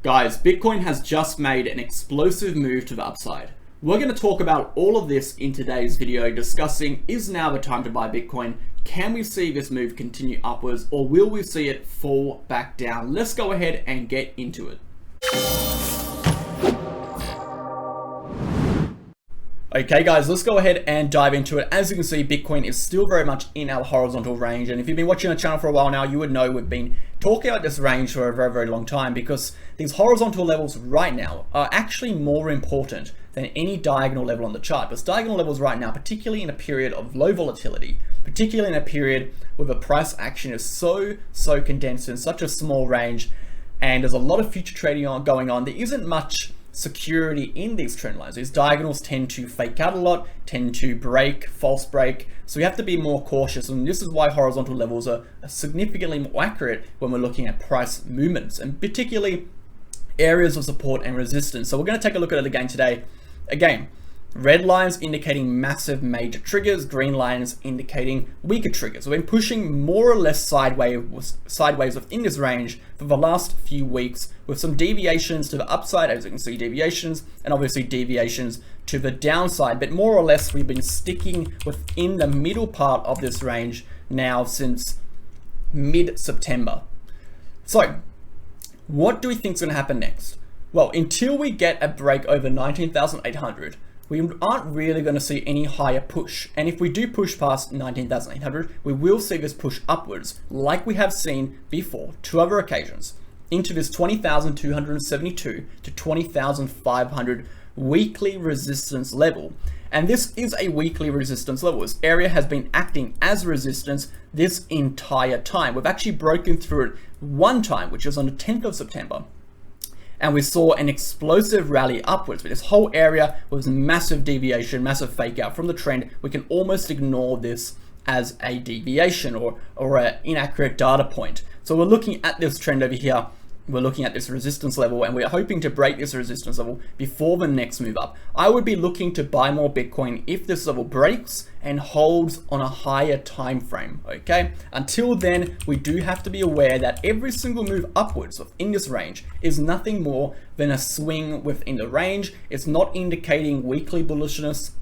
Guys, Bitcoin has just made an explosive move to the upside. We're going to talk about all of this in today's video, discussing is now the time to buy Bitcoin? Can we see this move continue upwards, or will we see it fall back down? Let's go ahead and get into it. Okay guys, let's go ahead and dive into it. As you can see, Bitcoin is still very much in our horizontal range, and if you've been watching the channel for a while now, you would know we've been talking about this range for a very long time, because these horizontal levels right now are actually more important than any diagonal level on the chart. Because diagonal levels right now, particularly in a period of low volatility, particularly in a period where the price action is so condensed in such a small range, and there's a lot of future trading going on, there isn't much security in these trend lines. These diagonals tend to fake out a lot, tend to break, false break. So we have to be more cautious, and this is why horizontal levels are significantly more accurate when we're looking at price movements, and particularly areas of support and resistance. So we're going to take a look at it again today. Again, red lines indicating massive major triggers, green lines indicating weaker triggers. So we've been pushing more or less sideways within this range for the last few weeks, with some deviations to the upside, as you can see, deviations, and obviously deviations to the downside. But more or less, we've been sticking within the middle part of this range now since mid-September. So what do we think is going to happen next? Well, until we get a break over 19,800, we aren't really going to see any higher push. And if we do push past 19,800, we will see this push upwards, like we have seen before, two other occasions, into this 20,272 to 20,500 weekly resistance level. And this is a weekly resistance level. This area has been acting as resistance this entire time. We've actually broken through it one time, which was on the 10th of September. And we saw an explosive rally upwards, but this whole area was massive deviation, massive fake out from the trend. We can almost ignore this as a deviation or an inaccurate data point. So we're looking at this trend over here. We're looking at this resistance level, and we're hoping to break this resistance level before the next move up. I would be looking to buy more Bitcoin if this level breaks and holds on a higher time frame, okay? Until then, we do have to be aware that every single move upwards within this range is nothing more than a swing within the range. It's not indicating weekly bullishness.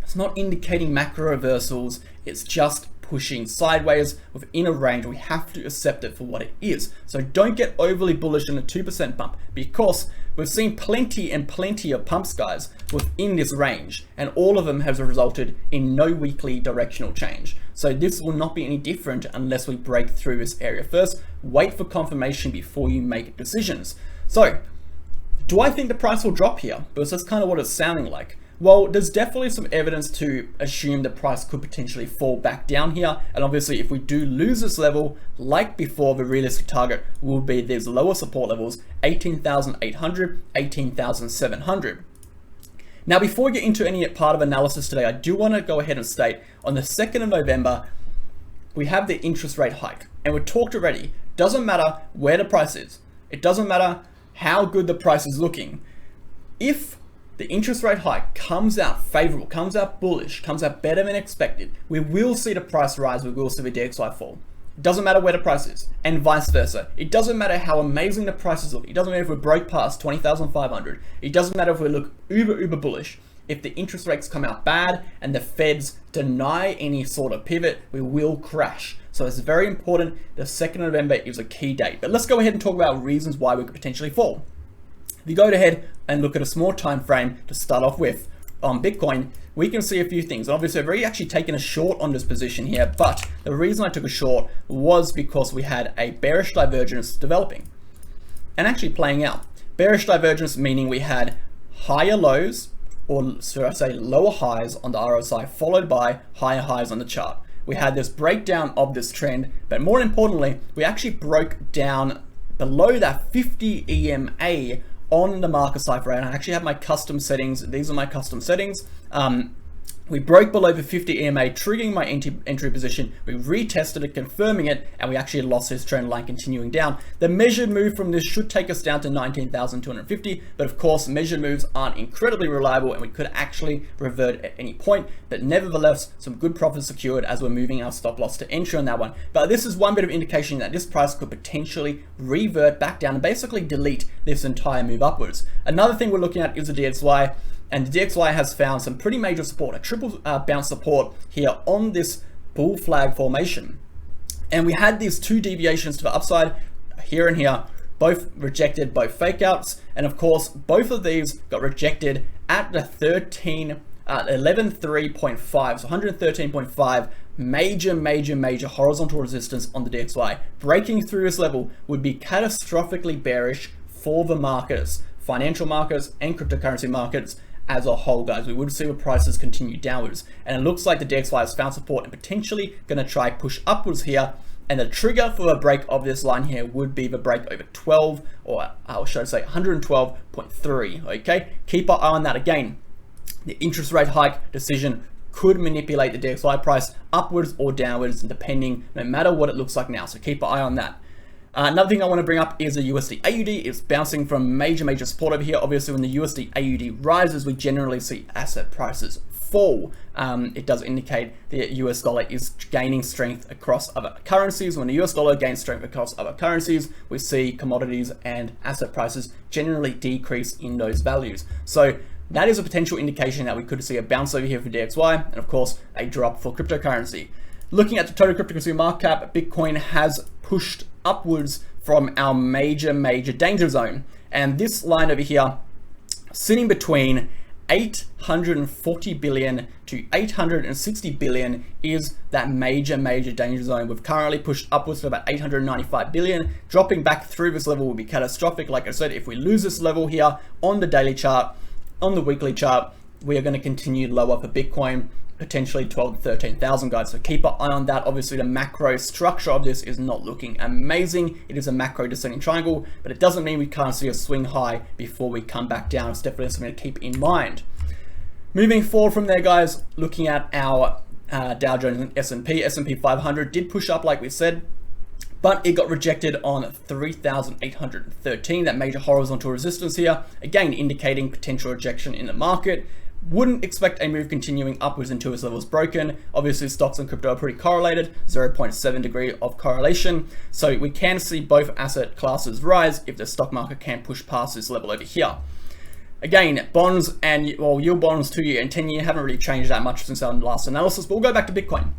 It's not indicating macro reversals. It's just pushing sideways within a range. We have to accept it for what it is. So don't get overly bullish in a 2% pump, because we've seen plenty of pumps, guys, within this range, and all of them has resulted in no weekly directional change. So this will not be any different unless we break through this area first. Wait for confirmation before you make decisions. So do I think the price will drop here? Because that's kind of what it's sounding like. Well, there's definitely some evidence to assume the price could potentially fall back down here. And obviously, if we do lose this level, like before, the realistic target will be these lower support levels, 18,800, 18,700. Now, before we get into any part of analysis today, I do want to go ahead and state on the 2nd of November, we have the interest rate hike. And we talked already, doesn't matter where the price is. It doesn't matter how good the price is looking. If the interest rate hike comes out favorable, comes out bullish, comes out better than expected, we will see the price rise, we will see the DXY fall. It doesn't matter where the price is, and vice versa. It doesn't matter how amazing the prices look. It doesn't matter if we break past 20,500. It doesn't matter if we look uber bullish. If the interest rates come out bad and the Feds deny any sort of pivot, we will crash. So it's very important. The 2nd of November is a key date. But let's go ahead and talk about reasons why we could potentially fall. If you go ahead and look at a small time frame to start off with on Bitcoin, we can see a few things. Obviously, I've already actually taken a short on this position here, but the reason I took a short was because we had a bearish divergence developing and actually playing out. Bearish divergence meaning we had higher lows, or should I say lower highs on the RSI, followed by higher highs on the chart. We had this breakdown of this trend, but more importantly, we actually broke down below that 50 EMA on the market cipher, and I actually have my custom settings. These are my custom settings. We broke below the 50 EMA, triggering my entry position. We retested it, confirming it, and we actually lost this trend line continuing down. The measured move from this should take us down to 19,250, but of course, measured moves aren't incredibly reliable, and we could actually revert at any point. But nevertheless, some good profits secured as we're moving our stop loss to entry on that one. But this is one bit of indication that this price could potentially revert back down and basically delete this entire move upwards. Another thing we're looking at is the DXY. And the DXY has found some pretty major support, a triple bounce support here on this bull flag formation. And we had these two deviations to the upside here and here, both rejected, both fake outs. And of course, both of these got rejected at the 11.3.5, so 113.5 major horizontal resistance on the DXY. Breaking through this level would be catastrophically bearish for the markets, financial markets and cryptocurrency markets as a whole, guys. We would see the prices continue downwards, and it looks like the DXY has found support and potentially going to try push upwards here. And the trigger for a break of this line here would be the break over 12, or should I say 112.3. Okay, keep our eye on that. Again, the interest rate hike decision could manipulate the DXY price upwards or downwards, depending, no matter what it looks like now. So keep an eye on that. Another thing I want to bring up is the USD AUD. It's bouncing from major support over here. Obviously, when the USD AUD rises, we generally see asset prices fall. It does indicate the US dollar is gaining strength across other currencies. When the US dollar gains strength across other currencies, we see commodities and asset prices generally decrease in those values. So that is a potential indication that we could see a bounce over here for DXY, and of course, a drop for cryptocurrency. Looking at the total cryptocurrency market cap, Bitcoin has pushed upwards from our major danger zone. And this line over here, sitting between 840 billion to 860 billion, is that major danger zone. We've currently pushed upwards to about 895 billion. Dropping back through this level would be catastrophic. Like I said, if we lose this level here on the daily chart, on the weekly chart, we are going to continue lower for Bitcoin, potentially 12 to 13,000, guys. So keep an eye on that. Obviously, the macro structure of this is not looking amazing. It is a macro descending triangle, but it doesn't mean we can't see a swing high before we come back down. It's definitely something to keep in mind. Moving forward from there, guys, looking at our Dow Jones and S&P 500 did push up, like we said, but it got rejected on 3,813, that major horizontal resistance here, again indicating potential rejection in the market. Wouldn't expect a move continuing upwards until this level is broken. Obviously, stocks and crypto are pretty correlated, 0.7 degree of correlation. So we can see both asset classes rise if the stock market can push past this level over here. Again, bonds and, well, yield bonds 2-year and 10-year haven't really changed that much since our last analysis, but we'll go back to Bitcoin.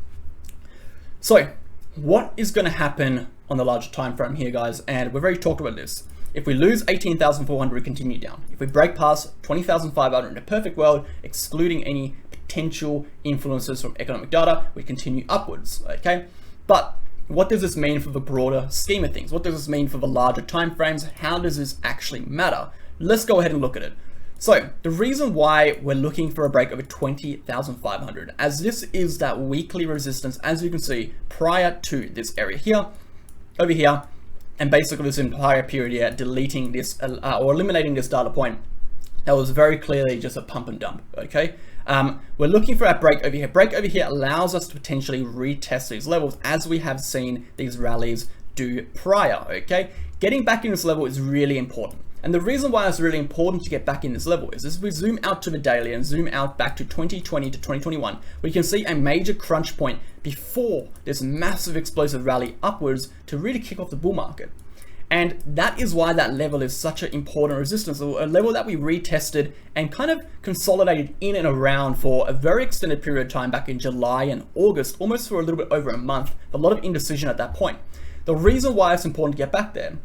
So what is going to happen on the larger time frame here, guys? And we've already talked about this. If we lose 18,400, we continue down. If we break past 20,500 in a perfect world, excluding any potential influences from economic data, we continue upwards, okay? But what does this mean for the broader scheme of things? What does this mean for the larger time frames? How does this actually matter? Let's go ahead and look at it. So the reason why we're looking for a break over 20,500, as this is that weekly resistance, as you can see, prior to this area here, over here, and basically this entire period here, deleting this or eliminating this data point, that was very clearly just a pump and dump, okay? We're looking for a break over here. Break over here allows us to potentially retest these levels, as we have seen these rallies do prior, okay? Getting back in this level is really important. And the reason why it's really important to get back in this level is if we zoom out to the daily and zoom out back to 2020 to 2021, we can see a major crunch point before this massive explosive rally upwards to really kick off the bull market. And that is why that level is such an important resistance, a level that we retested and kind of consolidated in and around for a very extended period of time back in July and August, almost for a little bit over a month, a lot of indecision at that point. The reason why it's important to get back there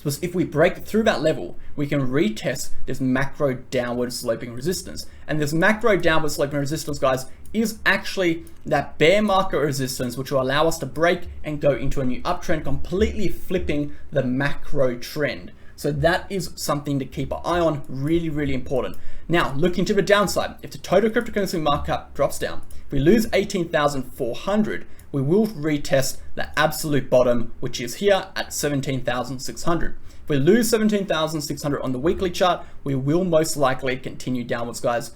was if we break through that level, we can retest this macro downward sloping resistance. And this macro downward sloping resistance, guys, is actually that bear market resistance, which will allow us to break and go into a new uptrend, completely flipping the macro trend. So that is something to keep an eye on, really, really important. Now, looking to the downside, if the total cryptocurrency market cap drops down, if we lose 18,400, we will retest the absolute bottom, which is here at 17,600. If we lose 17,600 on the weekly chart, we will most likely continue downwards, guys.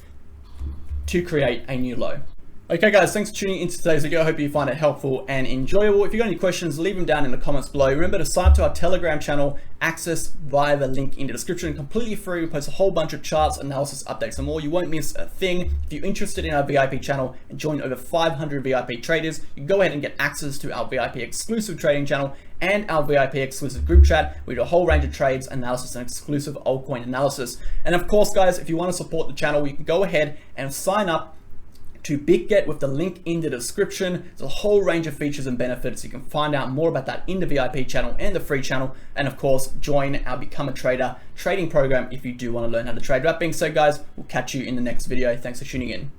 to create a new low. Okay guys, thanks for tuning into today's video. I hope you find it helpful and enjoyable. If you've got any questions, leave them down in the comments below. Remember to sign up to our Telegram channel, access via the link in the description. Completely free. We post a whole bunch of charts, analysis, updates, and more. You won't miss a thing. If you're interested in our VIP channel and join over 500 VIP traders, you can go ahead and get access to our VIP exclusive trading channel and our VIP exclusive group chat. We do a whole range of trades, analysis, and exclusive altcoin analysis. And of course, guys, if you want to support the channel, you can go ahead and sign up to BitGet with the link in the description. There's a whole range of features and benefits. You can find out more about that in the VIP channel and the free channel. And of course, join our Become a Trader trading program if you do want to learn how to trade. That being said, guys, we'll catch you in the next video. Thanks for tuning in.